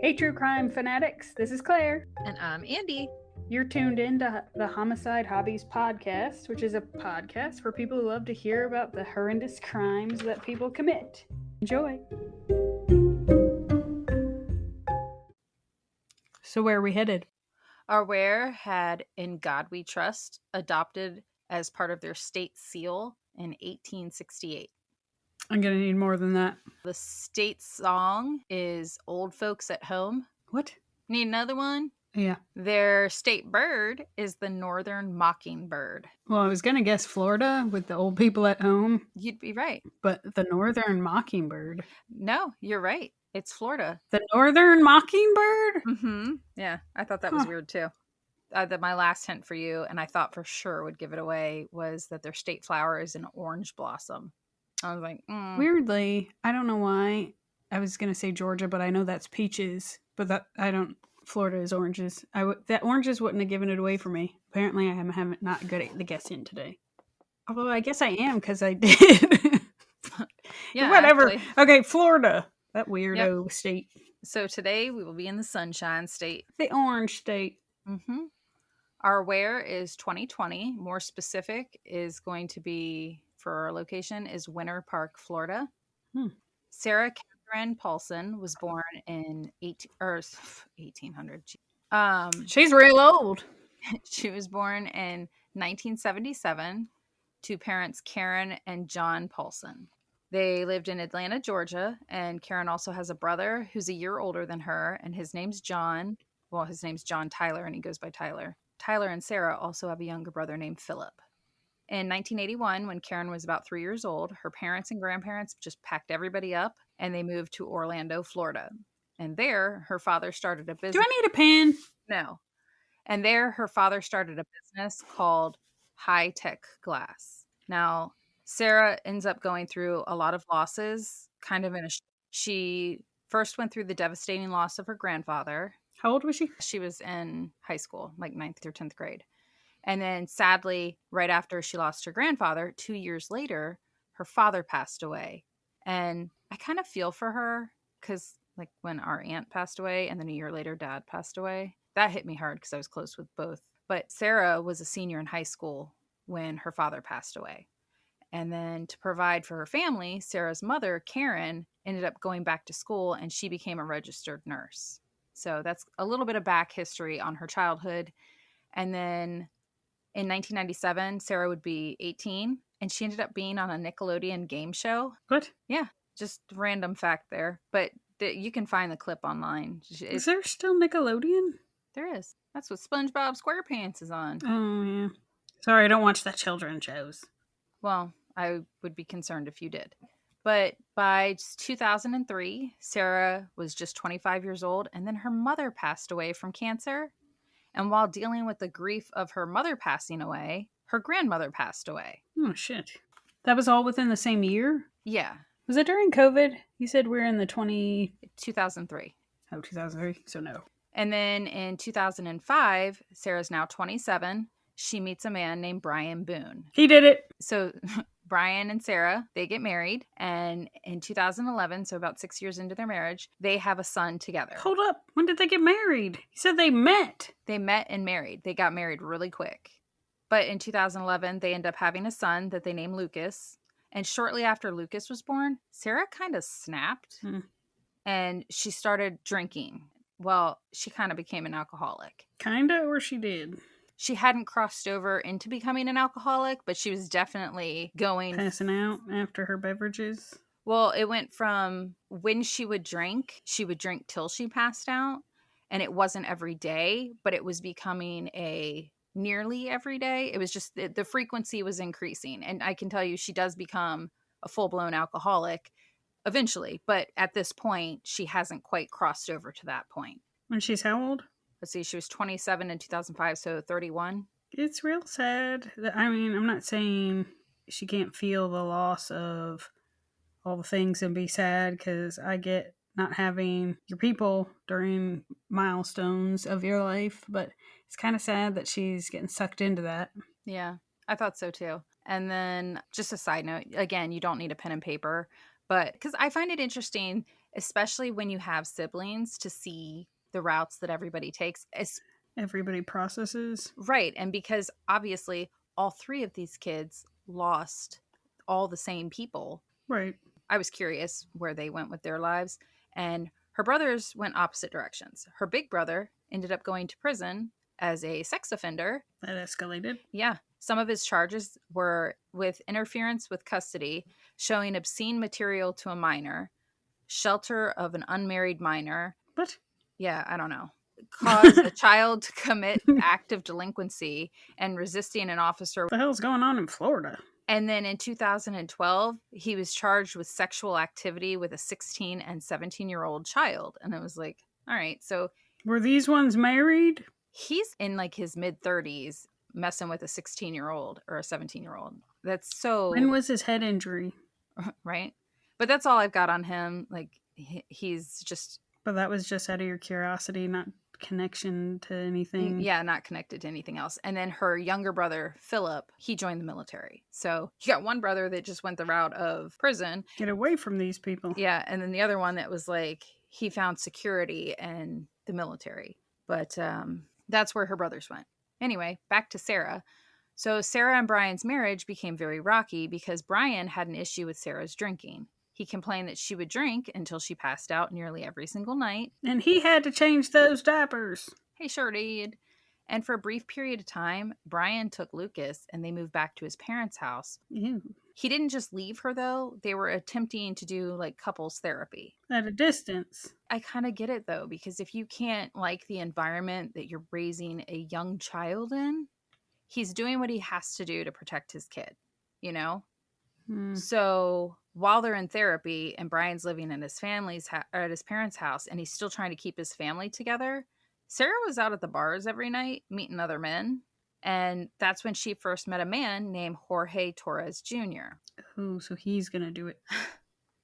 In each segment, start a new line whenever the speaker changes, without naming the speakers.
Hey, true crime fanatics, this is Claire.
And I'm Andy.
You're tuned in to the Homicide Hobbies podcast, which is a podcast for people who love to hear about the horrendous crimes that people commit. Enjoy. So where are we headed?
Our Ware had In God We Trust adopted as part of their state seal in 1868.
I'm going to need more than that.
The state song is Old Folks at Home.
What?
Need another one?
Yeah.
Their state bird is the northern mockingbird.
Well, I was going to guess Florida with the old people at home.
You'd be right.
But the northern mockingbird.
No, you're right. It's Florida.
The northern mockingbird?
Mm-hmm. Yeah, I thought that was weird too. My last hint for you, and I thought for sure would give it away, was that their state flower is an orange blossom. I was like,
Weirdly, I don't know why. I was going to say Georgia, but I know that's peaches. But Florida is oranges. That oranges wouldn't have given it away for me. Apparently, I am not good at the guessing today. Although I guess I am because I did.
Yeah,
whatever.
Actually.
Okay, Florida. That weirdo state.
So today we will be in the Sunshine State.
The orange state.
Mm-hmm. Our where is 2020. More specific is going to be, for our location, is Winter Park, Florida. Sarah Catherine Paulson was born in 1800.
She's real old.
She was born in 1977 to parents Karen and John Paulson. They lived in Atlanta, Georgia, and Karen also has a brother who's a year older than her, and his name's John. Well, his name's John Tyler, and he goes by Tyler. Tyler and Sarah also have a younger brother named Philip. In 1981, when Karen was about 3 years old, her parents and grandparents just packed everybody up, and they moved to Orlando, Florida. And there, her father started a business.
Do I need a pen?
No. And there, her father started a business called High Tech Glass. Now, Sarah ends up going through a lot of losses, she first went through the devastating loss of her grandfather.
How old was she?
She was in high school, like 9th or 10th grade. And then sadly, right after she lost her grandfather, 2 years later, her father passed away. And I kind of feel for her because like when our aunt passed away and then a year later, dad passed away, that hit me hard because I was close with both. But Sarah was a senior in high school when her father passed away. And then to provide for her family, Sarah's mother, Karen, ended up going back to school and she became a registered nurse. So that's a little bit of back history on her childhood. And then in 1997, Sarah would be 18 and she ended up being on a Nickelodeon game show.
What?
Yeah, just random fact there. But you can find the clip online.
Is there still Nickelodeon?
There is. That's what SpongeBob SquarePants is on.
Oh, yeah. Sorry, I don't watch the children's shows.
Well, I would be concerned if you did. But by 2003, Sarah was just 25 years old, and then her mother passed away from cancer. And while dealing with the grief of her mother passing away, her grandmother passed away.
Oh, shit. That was all within the same year?
Yeah.
Was it during COVID? You said we're in the
2003.
Oh, 2003, so no.
And then in 2005, Sarah's now 27. She meets a man named Brian Boone.
He did it.
So Brian and Sarah, they get married. And in 2011, so about 6 years into their marriage, they have a son together.
Hold up. When did they get married? You said they met.
They met and married. They got married really quick. But in 2011, they end up having a son that they named Lucas. And shortly after Lucas was born, Sarah kind of snapped and she started drinking. Well, she kind of became an alcoholic.
Kinda, or she did?
She hadn't crossed over into becoming an alcoholic, but she was definitely
passing out after her beverages.
Well, it went from when she would drink till she passed out. And it wasn't every day, but it was becoming a nearly every day. It was just the frequency was increasing. And I can tell you she does become a full-blown alcoholic eventually. But at this point, she hasn't quite crossed over to that point.
When she's how old?
Let's see, she was 27 in 2005, so 31.
It's real sad. I mean, I'm not saying she can't feel the loss of all the things and be sad, because I get not having your people during milestones of your life, but it's kind of sad that she's getting sucked into that.
Yeah, I thought so too. And then just a side note, again, you don't need a pen and paper, but because I find it interesting especially when you have siblings, to see the routes that everybody takes.
Everybody processes.
Right. And because obviously all three of these kids lost all the same people,
Right.
I was curious where they went with their lives. And her brothers went opposite directions. Her big brother ended up going to prison as a sex offender.
That escalated.
Yeah. Some of his charges were with interference with custody, showing obscene material to a minor, shelter of an unmarried minor.
What?
Yeah, I don't know. Caused a child to commit act of delinquency and resisting an officer.
What the hell's going on in Florida?
And then in 2012, he was charged with sexual activity with a 16 and 17-year-old child. And it was like, all right, so
Were these ones married?
he's in like his mid 30s messing with a 16-year-old or a 17-year-old. That's so.
When was his head injury?
Right. But that's all I've got on him. Like, he's just.
But that was just out of your curiosity, not connection to anything.
Yeah, not connected to anything else. And then her younger brother, Philip, he joined the military. So you got one brother that just went the route of prison.
Get away from these people.
Yeah. And then the other one that was like, he found security and the military. But that's where her brothers went. Anyway, back to Sarah. So Sarah and Brian's marriage became very rocky because Brian had an issue with Sarah's drinking. He complained that she would drink until she passed out nearly every single night.
And he had to change those diapers.
He sure did. And for a brief period of time, Brian took Lucas and they moved back to his parents' house.
Ew.
He didn't just leave her, though. They were attempting to do like couples therapy.
At a distance.
I kind of get it, though, because if you can't like the environment that you're raising a young child in, he's doing what he has to do to protect his kid, you know? So while they're in therapy and Brian's living in his at his parents' house and he's still trying to keep his family together, Sarah was out at the bars every night meeting other men. And that's when she first met a man named Jorge Torres Jr.
Oh, so he's going to do it.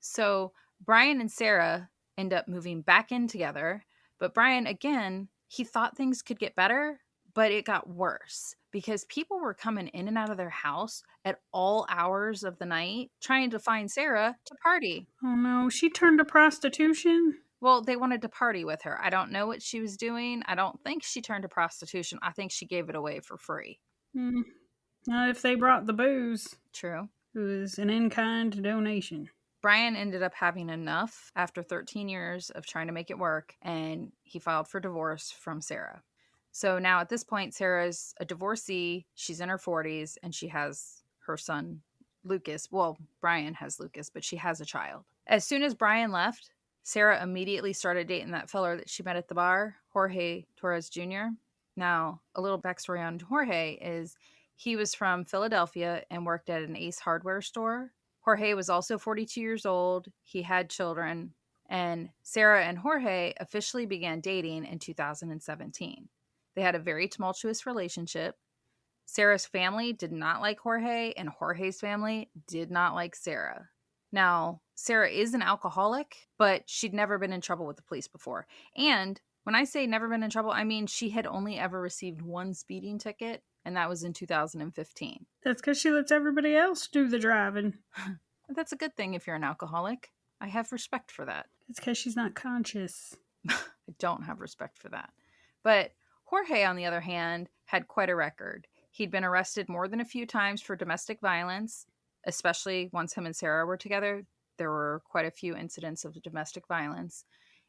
So Brian and Sarah end up moving back in together. But Brian, again, he thought things could get better, but it got worse because people were coming in and out of their house at all hours of the night trying to find Sarah to party.
Oh no, she turned to prostitution?
Well, they wanted to party with her. I don't know what she was doing. I don't think she turned to prostitution. I think she gave it away for free.
Not if they brought the booze.
True.
It was an in-kind donation.
Brian ended up having enough after 13 years of trying to make it work, and he filed for divorce from Sarah. So now at this point, Sarah's a divorcee. She's in her 40s, and she has her son, Lucas. Well, Brian has Lucas, but she has a child. As soon as Brian left, Sarah immediately started dating that feller that she met at the bar, Jorge Torres Jr. Now, a little backstory on Jorge is he was from Philadelphia and worked at an Ace hardware store. Jorge was also 42 years old. He had children. And Sarah and Jorge officially began dating in 2017. They had a very tumultuous relationship. Sarah's family did not like Jorge, and Jorge's family did not like Sarah. Now, Sarah is an alcoholic, but she'd never been in trouble with the police before. And when I say never been in trouble, I mean she had only ever received one speeding ticket, and that was in 2015.
That's because she lets everybody else do the driving.
That's a good thing if you're an alcoholic. I have respect for that.
It's because she's not conscious.
I don't have respect for that. But Jorge, on the other hand, had quite a record. He'd been arrested more than a few times for domestic violence, especially once him and Sarah were together. There were quite a few incidents of domestic violence.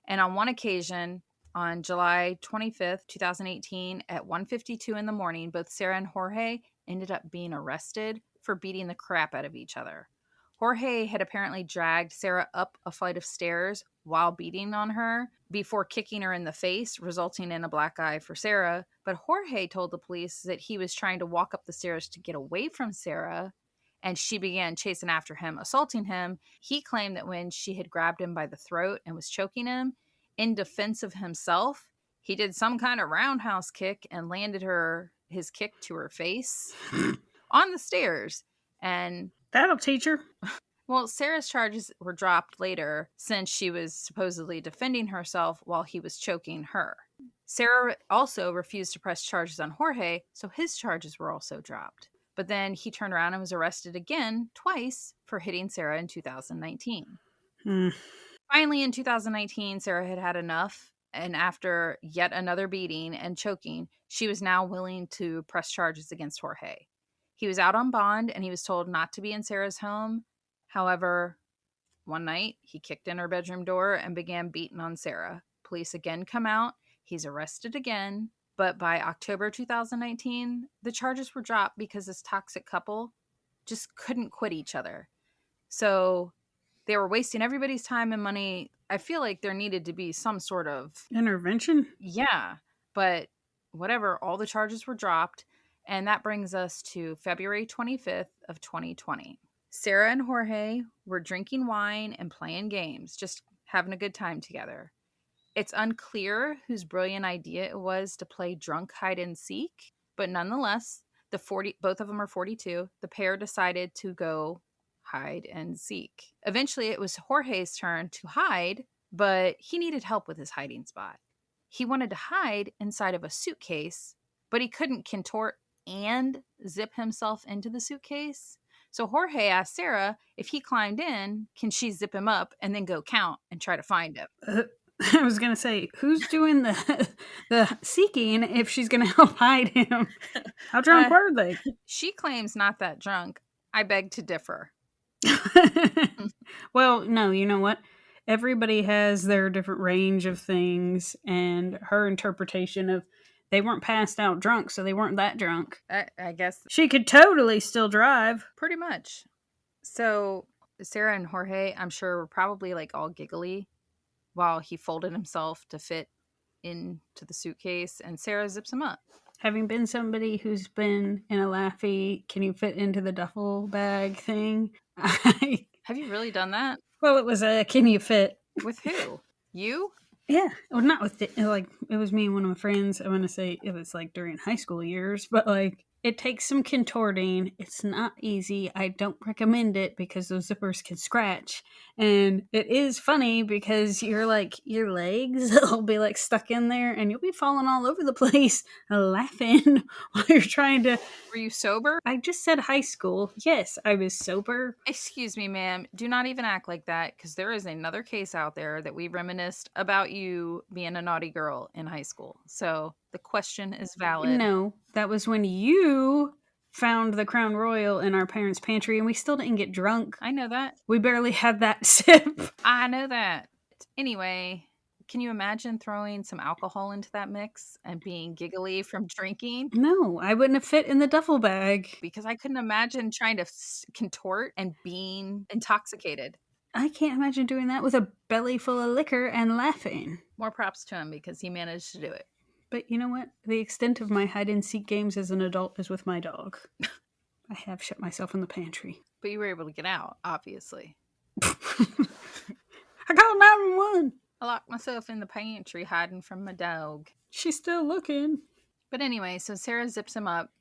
And on one occasion, on July 25th, 2018, at 1:52 in the morning, both Sarah and Jorge ended up being arrested for beating the crap out of each other. Jorge had apparently dragged Sarah up a flight of stairs while beating on her before kicking her in the face, resulting in a black eye for Sarah. But Jorge told the police that he was trying to walk up the stairs to get away from Sarah, and she began chasing after him, assaulting him. He claimed that when she had grabbed him by the throat and was choking him, in defense of himself, he did some kind of roundhouse kick and landed his kick to her face on the stairs. And
that'll teach her.
Well, Sarah's charges were dropped later since she was supposedly defending herself while he was choking her. Sarah also refused to press charges on Jorge, so his charges were also dropped. But then he turned around and was arrested again twice for hitting Sarah in 2019. Finally, in 2019, Sarah had had enough. And after yet another beating and choking, she was now willing to press charges against Jorge. He was out on bond and he was told not to be in Sarah's home. However, one night, he kicked in her bedroom door and began beating on Sarah. Police again come out. He's arrested again. But by October 2019, the charges were dropped because this toxic couple just couldn't quit each other. So they were wasting everybody's time and money. I feel like there needed to be some sort of
Intervention?
yeah, but whatever, all the charges were dropped. And that brings us to February 25th of 2020. Sarah and Jorge were drinking wine and playing games, just having a good time together. It's unclear whose brilliant idea it was to play drunk hide and seek, but nonetheless, both of them are 42. The pair decided to go hide and seek. Eventually, it was Jorge's turn to hide, but he needed help with his hiding spot. He wanted to hide inside of a suitcase, but he couldn't contort and zip himself into the suitcase. So Jorge asked Sarah if he climbed in, can she zip him up and then go count and try to find him?
I was gonna say, who's doing the seeking if she's gonna help hide him? How drunk were they?
She claims not that drunk. I beg to differ.
Well, no, you know what? Everybody has their different range of things, and her interpretation of they weren't passed out drunk, so they weren't that drunk.
I guess
She could totally still drive.
pretty much. So Sarah and Jorge, I'm sure, were probably like all giggly while he folded himself to fit into the suitcase, and Sarah zips him up.
Having been somebody who's been in a Laffy, can you fit into the duffel bag thing?
Have you really done that?
Well, it was a can you fit?
With who? You?
Yeah, well, not with like it was me and one of my friends. I want to say it was like during high school years, but like it takes some contorting. It's not easy. I don't recommend it because those zippers can scratch, and it is funny because you're like your legs will be like stuck in there, and you'll be falling all over the place, laughing while you're trying to.
Were you sober?
I just said high school. Yes, I was sober.
Excuse me, ma'am. Do not even act like that, because there is another case out there that we reminisced about you being a naughty girl in high school. So the question is valid.
No, that was when you found the Crown Royal in our parents' pantry and we still didn't get drunk.
I know that.
We barely had that sip.
I know that. Anyway, can you imagine throwing some alcohol into that mix and being giggly from drinking?
No, I wouldn't have fit in the duffel bag.
Because I couldn't imagine trying to contort and being intoxicated.
I can't imagine doing that with a belly full of liquor and laughing.
More props to him because he managed to do it.
But you know what? The extent of my hide and seek games as an adult is with my dog. I have shut myself in the pantry.
But you were able to get out, obviously.
I called 911.
I locked myself in the pantry hiding from my dog.
She's still looking.
But anyway, so Sarah zips him up,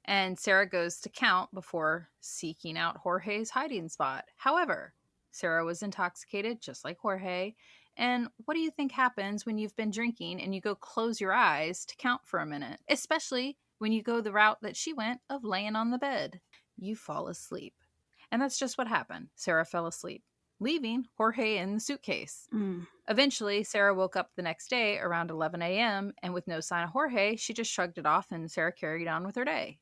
and Sarah goes to count before seeking out Jorge's hiding spot. However, Sarah was intoxicated, just like Jorge. And what do you think happens when you've been drinking and you go close your eyes to count for a minute? Especially when you go the route that she went of laying on the bed. You fall asleep. And that's just what happened. Sarah fell asleep, leaving Jorge in the suitcase. Eventually, Sarah woke up the next day around 11 a.m. and with no sign of Jorge, she just shrugged it off and Sarah carried on with her day.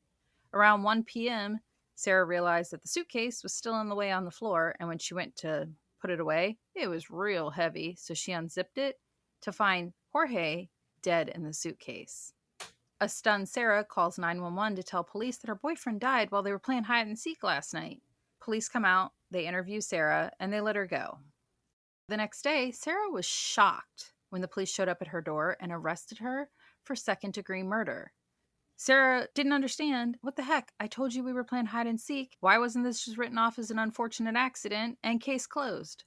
Around 1 p.m., Sarah realized that the suitcase was still in the way on the floor, and when she went to put it away, it was real heavy, so she unzipped it to find Jorge dead in the suitcase. A stunned Sarah calls 911 to tell police that her boyfriend died while they were playing hide and seek last night. Police come out, they interview Sarah, and they let her go. The next day, Sarah was shocked when the police showed up at her door and arrested her for second-degree murder. Sarah didn't understand. What the heck? I told you we were playing hide and seek. Why wasn't this just written off as an unfortunate accident and case closed?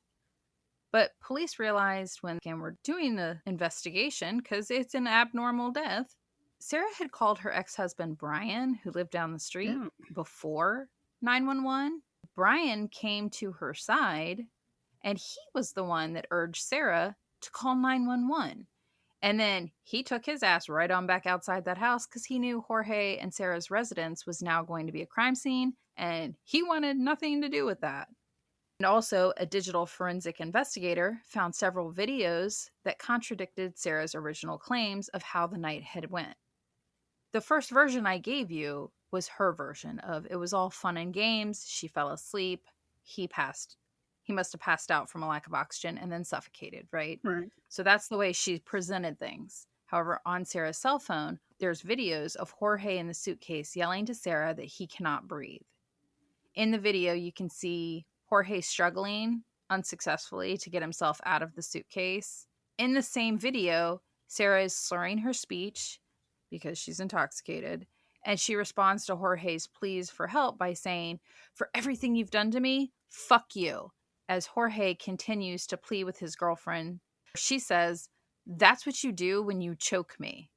But police realized when they were doing the investigation, because it's an abnormal death, Sarah had called her ex-husband Brian, who lived down the street, before 911. Brian came to her side, and he was the one that urged Sarah to call 911. And then he took his ass right on back outside that house because he knew Jorge and Sarah's residence was now going to be a crime scene, and he wanted nothing to do with that. And also, a digital forensic investigator found several videos that contradicted Sarah's original claims of how the night had went. The first version I gave you was her version of it was all fun and games. She fell asleep. He passed. He must have passed out from a lack of oxygen and then suffocated, right?
Right.
So that's the way she presented things. However, on Sarah's cell phone, there's videos of Jorge in the suitcase yelling to Sarah that he cannot breathe. In the video, you can see Jorge struggling unsuccessfully to get himself out of the suitcase. In the same video, Sarah is slurring her speech because she's intoxicated, and she responds to Jorge's pleas for help by saying, "For everything you've done to me, fuck you." As Jorge continues to plead with his girlfriend, she says, "That's what you do when you choke me."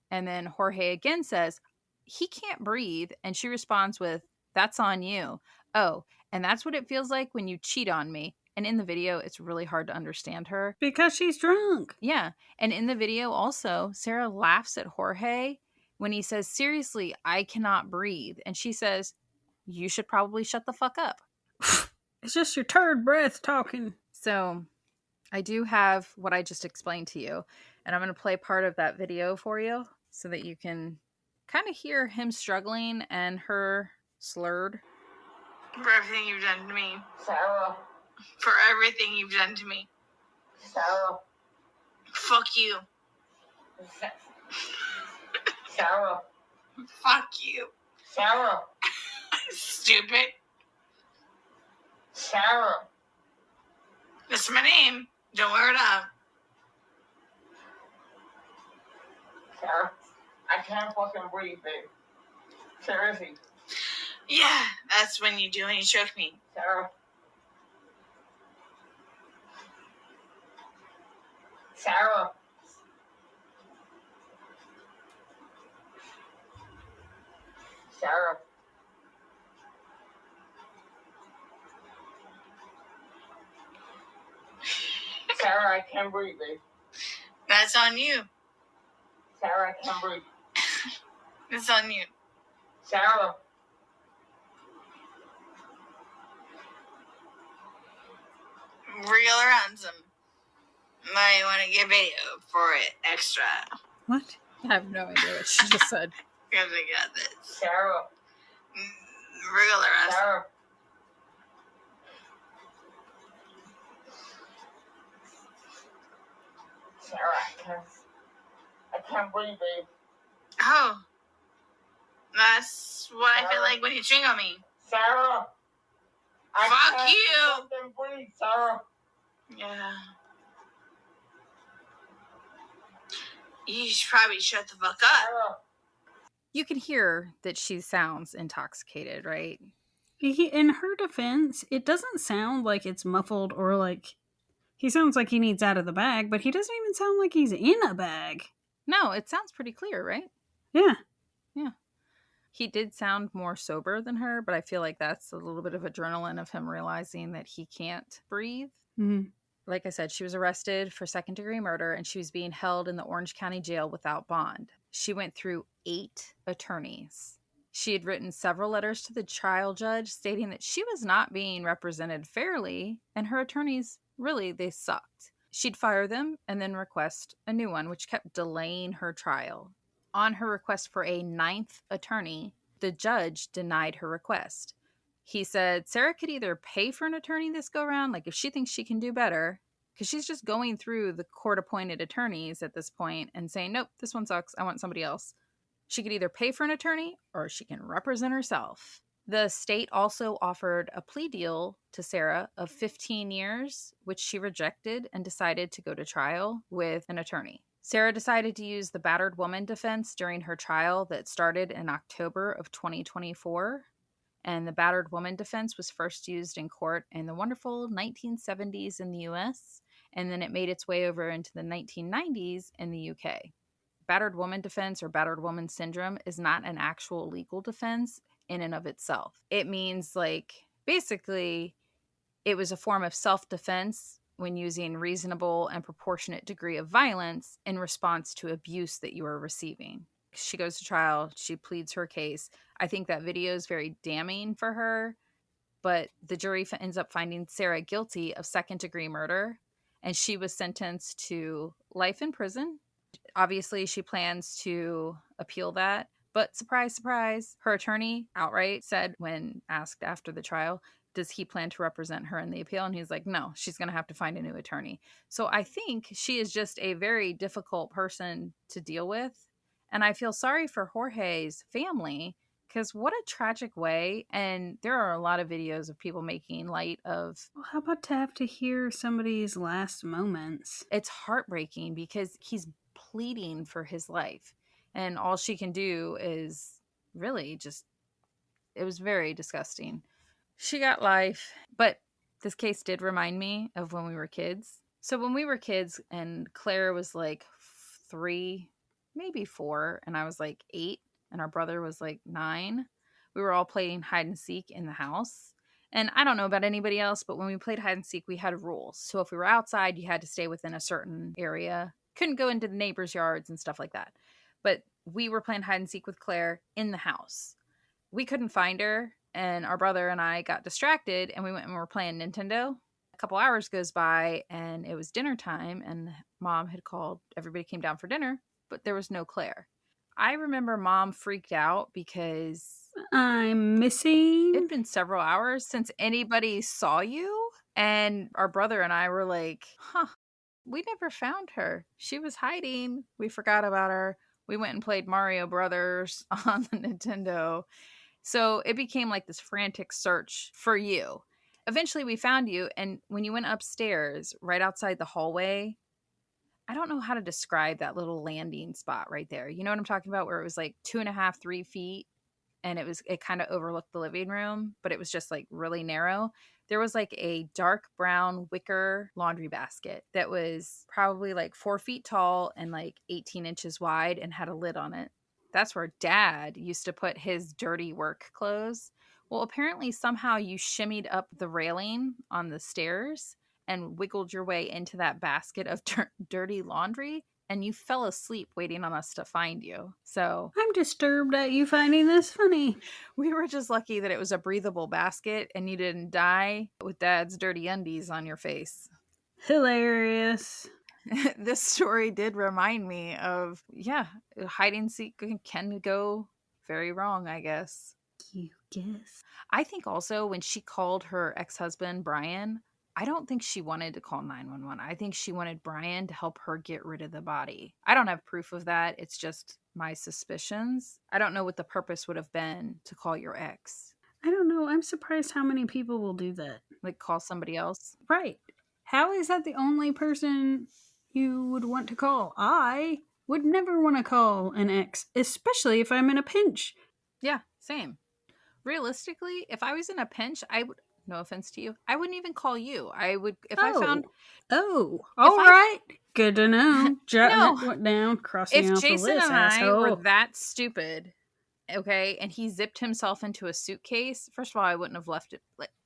And then Jorge again says, "He can't breathe." And she responds with, "That's on you. Oh, and that's what it feels like when you cheat on me." And in the video, it's really hard to understand her.
Because she's drunk.
Yeah. And in the video also, Sarah laughs at Jorge when he says, "Seriously, I cannot breathe." And she says, "You should probably shut the fuck up."
It's just your turd breath talking.
So I do have what I just explained to you. And I'm going to play part of that video for you so that you can kind of hear him struggling and her slurred.
For everything you've done to me.
Sarah.
For everything you've done to me.
Sarah.
Fuck you.
Sarah.
Fuck you.
Sarah.
Stupid.
Sarah.
That's my name. Don't wear it up.
Sarah. I can't fucking breathe, babe. Seriously.
Yeah, that's when you do when you choke me.
Sarah. Sarah. Sarah. Sarah, I can't breathe, babe.
That's on you.
Sarah, I can't breathe.
It's on you.
Sarah.
Real or handsome. Might want to get video for it extra.
What?
I have no idea what she just said.
Because I got this.
Sarah.
Real or handsome.
Sarah. Sarah, I can't breathe, babe.
Oh. That's what I feel like when you ching on me.
Sarah.
Fuck
can't
you.
fucking breathe, Sarah.
Yeah. You should probably shut the fuck up.
Sarah.
You can hear that she sounds intoxicated, right?
In her defense, it doesn't sound like it's muffled or like he sounds like he needs out of the bag, but he doesn't even sound like he's in a bag.
No, it sounds pretty clear, right?
Yeah.
Yeah. He did sound more sober than her, but I feel like that's a little bit of adrenaline of him realizing that he can't breathe.
Mm-hmm.
Like I said, she was arrested for second-degree murder, and she was being held in the Orange County Jail without bond. She went through 8 attorneys. She had written several letters to the trial judge stating that she was not being represented fairly, and her attorneys, really, they sucked. She'd fire them and then request a new one, which kept delaying her trial. On her request for a 9th attorney, the judge denied her request. He said Sarah could either pay for an attorney this go round, like if she thinks she can do better, because she's just going through the court-appointed attorneys at this point and saying, nope, this one sucks, I want somebody else. She could either pay for an attorney or she can represent herself. The state also offered a plea deal to Sarah of 15 years, which she rejected and decided to go to trial with an attorney. Sarah decided to use the battered woman defense during her trial that started in October of 2024. And the battered woman defense was first used in court in the wonderful 1970s in the US, and then it made its way over into the 1990s in the UK. Battered woman defense or battered woman syndrome is not an actual legal defense in and of itself. It means, like, basically, it was a form of self-defense when using reasonable and proportionate degree of violence in response to abuse that you are receiving. She goes to trial. She pleads her case. I think that video is very damning for her but the jury ends up finding Sarah guilty of second-degree murder, and she was sentenced to life in prison. Obviously, she plans to appeal that. But surprise, surprise, her attorney outright said when asked after the trial, does he plan to represent her in the appeal? And he's like, no, she's going to have to find a new attorney. So I think she is just a very difficult person to deal with. And I feel sorry for Jorge's family because what a tragic way. And there are a lot of videos of people making light of.
Well, how about to have to hear somebody's last moments?
It's heartbreaking because he's pleading for his life. And all she can do is really just, it was very disgusting. She got life, but this case did remind me of when we were kids. So when we were kids and Claire was like 3, maybe 4, and I was like 8, and our brother was like 9, we were all playing hide and seek in the house. And I don't know about anybody else, but when we played hide and seek, we had rules. So if we were outside, you had to stay within a certain area. Couldn't go into the neighbors' yards and stuff like that. But we were playing hide and seek with Claire in the house. We couldn't find her, and our brother and I got distracted, and we went and were playing Nintendo. A couple hours goes by, and it was dinner time, and Mom had called. Everybody came down for dinner, but there was no Claire. I remember Mom freaked out because
I'm missing.
it'd been several hours since anybody saw you, and our brother and I were like, we never found her. She was hiding. We forgot about her. We went and played Mario Brothers on the Nintendo. So it became like this frantic search for you. Eventually we found you, and when you went upstairs, right outside the hallway, I don't know how to describe that little landing spot right there. You know what I'm talking about? Where it was like 2.5, 3 feet, and it kind of overlooked the living room, but it was just like really narrow. There was like a dark brown wicker laundry basket that was probably like 4 feet tall and like 18 inches wide and had a lid on it. That's where Dad used to put his dirty work clothes. Well, apparently somehow you shimmied up the railing on the stairs and wiggled your way into that basket of dirty laundry, and you fell asleep waiting on us to find you. So
I'm disturbed at you finding this funny.
we were just lucky that it was a breathable basket and you didn't die with Dad's dirty undies on your face.
Hilarious.
This story did remind me of, hide and seek can go very wrong, I guess.
You guess.
I think also when she called her ex-husband, Brian, I don't think she wanted to call 911. I think she wanted Brian to help her get rid of the body. I don't have proof of that. It's just my suspicions. I don't know what the purpose would have been to call your ex.
I don't know. I'm surprised how many people will do that.
Like call somebody else.
Right. How is that the only person you would want to call? I would never want to call an ex, especially if I'm in a pinch.
Yeah, same. Realistically, if I was in a pinch, I would, no offense to you, I wouldn't even call you. I would, if I found.
Oh, all right. Good to know. Jotting
No.
that down, crossing
If
off
Jason
the list,
and I
asshole.
were that stupid, okay, and he zipped himself into a suitcase, first of all, I wouldn't have left it.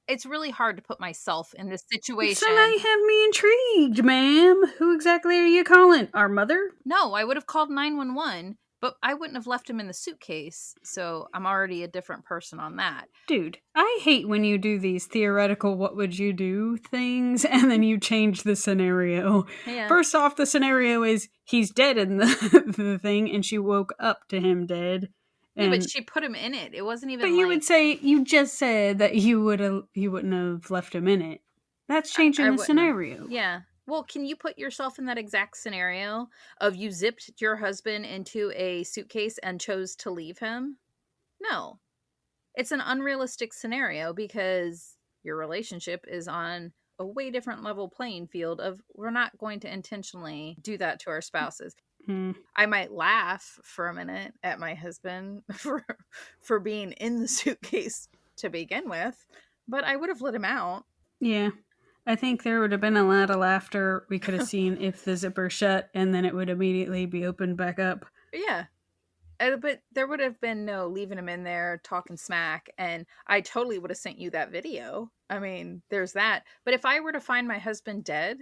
It's really hard to put myself in this situation.
So now you have me intrigued, ma'am. Who exactly are you calling? Our mother?
No, I would have called 911, but I wouldn't have left him in the suitcase, so I'm already a different person on that.
Dude, I hate when you do these theoretical what would you do things and then you change the scenario.
Yeah.
First off, the scenario is he's dead in the, the thing and she woke up to him dead.
Yeah, but she put him in it. It wasn't even.
But you would say you just said that you wouldn't have left him in it. That's changing the scenario.
Yeah. Well, can you put yourself in that exact scenario of you zipped your husband into a suitcase and chose to leave him? No. It's an unrealistic scenario because your relationship is on a way different level playing field of we're not going to intentionally do that to our spouses. I might laugh for a minute at my husband for being in the suitcase to begin with, but I would have let him out.
Yeah. I think there would have been a lot of laughter. We could have seen if the zipper shut and then it would immediately be opened back up.
Yeah. But there would have been no leaving him in there talking smack, and I totally would have sent you that video. I mean, there's that. But if I were to find my husband dead,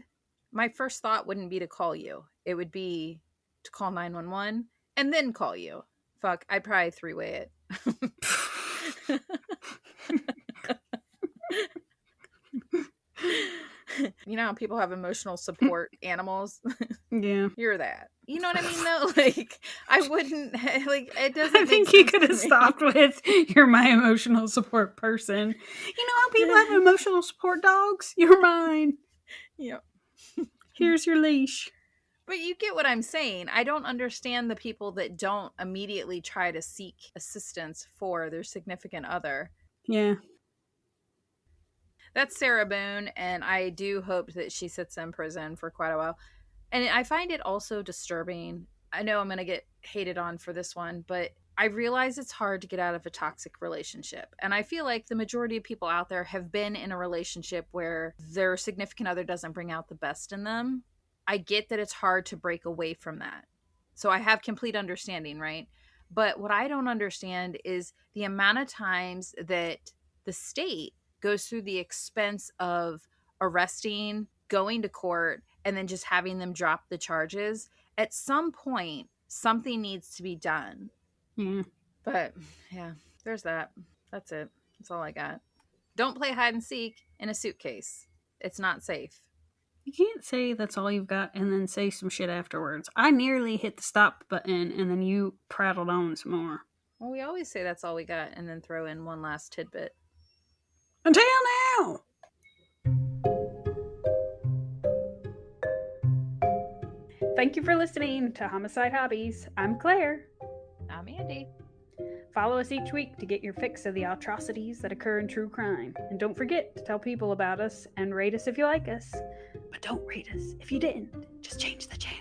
my first thought wouldn't be to call you. It would be to call 911 and then call you. Fuck, I'd probably 3-way it. You know how people have emotional support animals?
Yeah.
You're that. You know what I mean, though? Like, I wouldn't, like, it doesn't
I
make
think you
sense
could
to
have
me.
stopped with, "You're my emotional support person." You know how people have emotional support dogs? You're mine.
Yeah.
Here's your leash.
But you get what I'm saying. I don't understand the people that don't immediately try to seek assistance for their significant other.
Yeah.
That's Sarah Boone, and I do hope that she sits in prison for quite a while. And I find it also disturbing. I know I'm going to get hated on for this one, but I realize it's hard to get out of a toxic relationship. And I feel like the majority of people out there have been in a relationship where their significant other doesn't bring out the best in them. I get that it's hard to break away from that. So I have complete understanding, right? But what I don't understand is the amount of times that the state goes through the expense of arresting, going to court, and then just having them drop the charges. At some point, something needs to be done.
Yeah.
But yeah, there's that. That's it. That's all I got. Don't play hide and seek in a suitcase. It's not safe.
You can't say that's all you've got and then say some shit afterwards. I nearly hit the stop button and then you prattled on some more.
Well, we always say that's all we got and then throw in one last tidbit.
Until now! Thank you for listening to Homicide Hobbies. I'm Claire.
I'm Andy.
Follow us each week to get your fix of the atrocities that occur in true crime. And don't forget to tell people about us and rate us if you like us. But don't rate us if you didn't. Just change the channel.